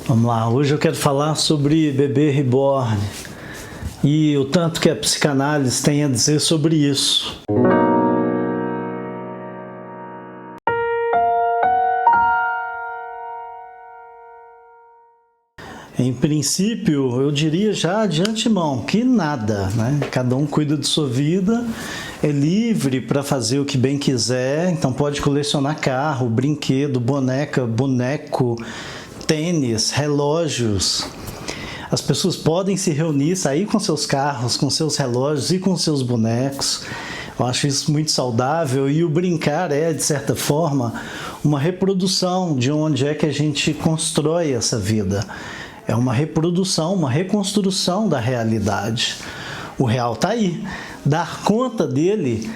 Vamos lá, hoje eu quero falar sobre bebê reborn e o tanto que a psicanálise tem a dizer sobre isso. Em princípio, eu diria já de antemão que nada, né? Cada um cuida de sua vida, é livre para fazer o que bem quiser, então pode colecionar carro, brinquedo, boneca, boneco, tênis, relógios. As pessoas podem se reunir, sair com seus carros, com seus relógios e com seus bonecos. Eu acho isso muito saudável e o brincar é, de certa forma, uma reprodução de onde é que a gente constrói essa vida. É uma reprodução, uma reconstrução da realidade. O real está aí. Dar conta dele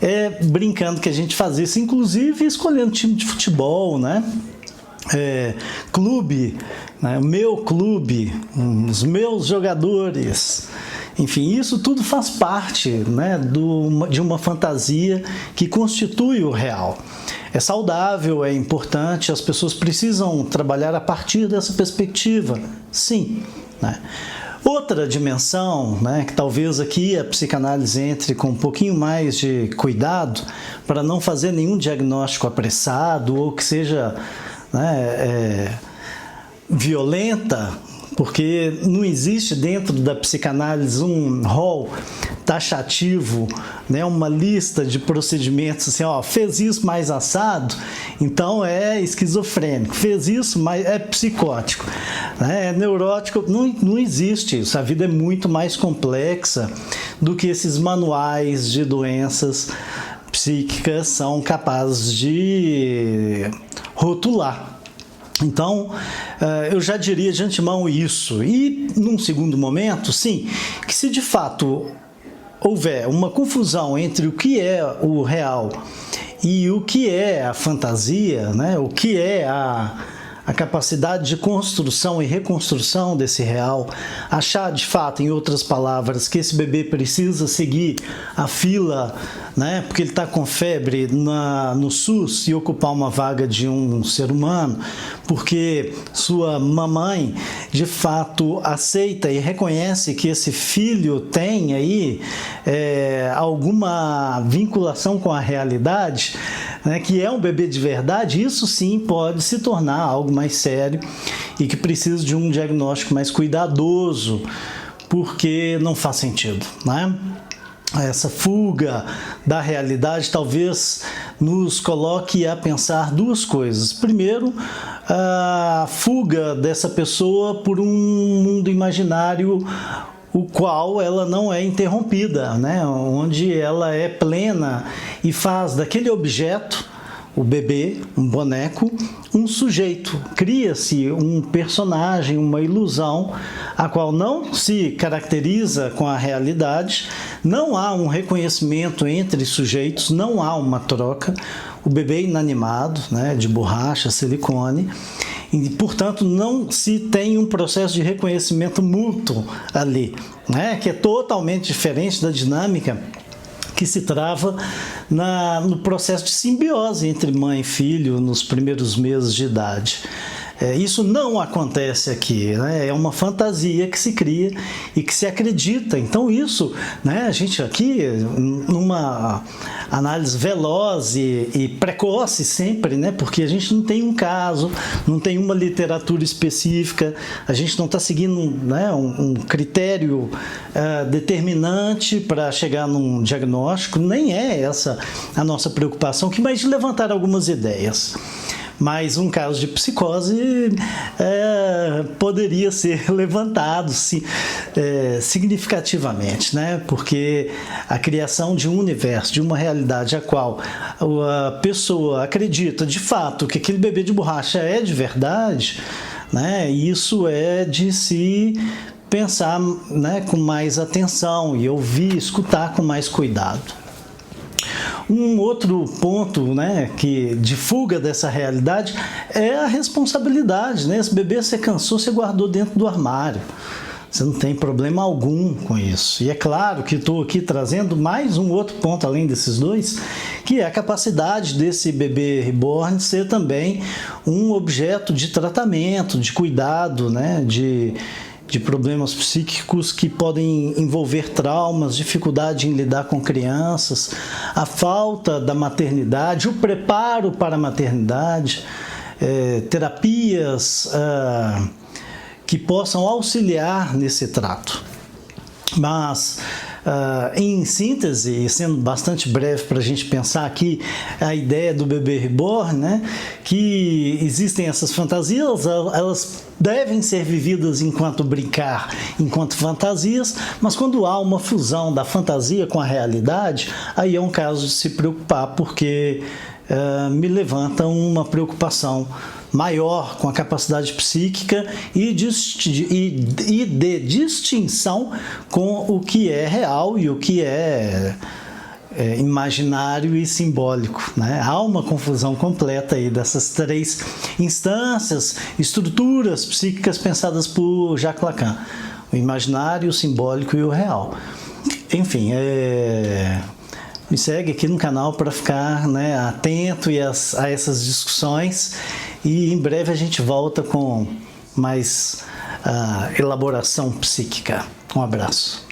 é brincando que a gente faz isso, inclusive escolhendo time de futebol, né? Clube, né? Meu clube, os meus jogadores, enfim, isso tudo faz parte, né, de uma fantasia que constitui o real. É saudável, é importante, as pessoas precisam trabalhar a partir dessa perspectiva, sim, né? Outra dimensão, né, que talvez aqui a psicanálise entre com um pouquinho mais de cuidado para não fazer nenhum diagnóstico apressado ou que seja, né, violenta, porque não existe dentro da psicanálise um rol taxativo, né, uma lista de procedimentos assim, ó, fez isso mais assado, então é esquizofrênico, fez isso mais é psicótico, né, é neurótico, não existe isso. A vida é muito mais complexa do que esses manuais de doenças psíquicas são capazes de rotular. Então, eu já diria de antemão isso. E, num segundo momento, sim, que se de fato houver uma confusão entre o que é o real e o que é a fantasia, né? O que é a capacidade de construção e reconstrução desse real, achar de fato, em outras palavras, que esse bebê precisa seguir a fila, né, porque ele está com febre no SUS e ocupar uma vaga de um ser humano, porque sua mamãe de fato aceita e reconhece que esse filho tem aí alguma vinculação com a realidade, né, que é um bebê de verdade, isso sim pode se tornar algo mais sério e que precisa de um diagnóstico mais cuidadoso, porque não faz sentido, né? Essa fuga da realidade talvez nos coloque a pensar duas coisas. Primeiro, a fuga dessa pessoa por um mundo imaginário o qual ela não é interrompida, né? Onde ela é plena e faz daquele objeto, o bebê, um boneco, um sujeito. Cria-se um personagem, uma ilusão, a qual não se caracteriza com a realidade, não há um reconhecimento entre sujeitos, não há uma troca. O bebê é inanimado, né, de borracha, silicone, e, portanto, não se tem um processo de reconhecimento mútuo ali, né, que é totalmente diferente da dinâmica que se trava no processo de simbiose entre mãe e filho nos primeiros meses de idade. Isso não acontece aqui, né? É uma fantasia que se cria e que se acredita. Então isso, né, a gente aqui, numa análise veloz e precoce sempre, né, porque a gente não tem um caso, não tem uma literatura específica, a gente não está seguindo, né, um critério determinante para chegar num diagnóstico, nem é essa a nossa preocupação, que mais de levantar algumas ideias. Mas um caso de psicose poderia ser levantado significativamente, né? Porque a criação de um universo, de uma realidade a qual a pessoa acredita de fato que aquele bebê de borracha é de verdade, né? Isso é de se pensar, né, com mais atenção e ouvir, escutar com mais cuidado. Um outro ponto, né, que de fuga dessa realidade é a responsabilidade, né? Esse bebê você cansou, você guardou dentro do armário. Você não tem problema algum com isso. E é claro que estou aqui trazendo mais um outro ponto além desses dois, que é a capacidade desse bebê reborn ser também um objeto de tratamento, de cuidado, né? de problemas psíquicos que podem envolver traumas, dificuldade em lidar com crianças, a falta da maternidade, o preparo para a maternidade, terapias que possam auxiliar nesse trato. Mas, em síntese, sendo bastante breve para a gente pensar aqui a ideia do bebê reborn, né, que existem essas fantasias, elas devem ser vividas enquanto brincar, enquanto fantasias, mas quando há uma fusão da fantasia com a realidade, aí é um caso de se preocupar, porque me levanta uma preocupação maior com a capacidade psíquica e de distinção com o que é real e o que é imaginário e simbólico, né? Há uma confusão completa aí dessas três instâncias, estruturas psíquicas pensadas por Jacques Lacan: o imaginário, o simbólico e o real. Enfim, me segue aqui no canal para ficar, né, atento a essas discussões, e em breve a gente volta com mais elaboração psíquica. Um abraço.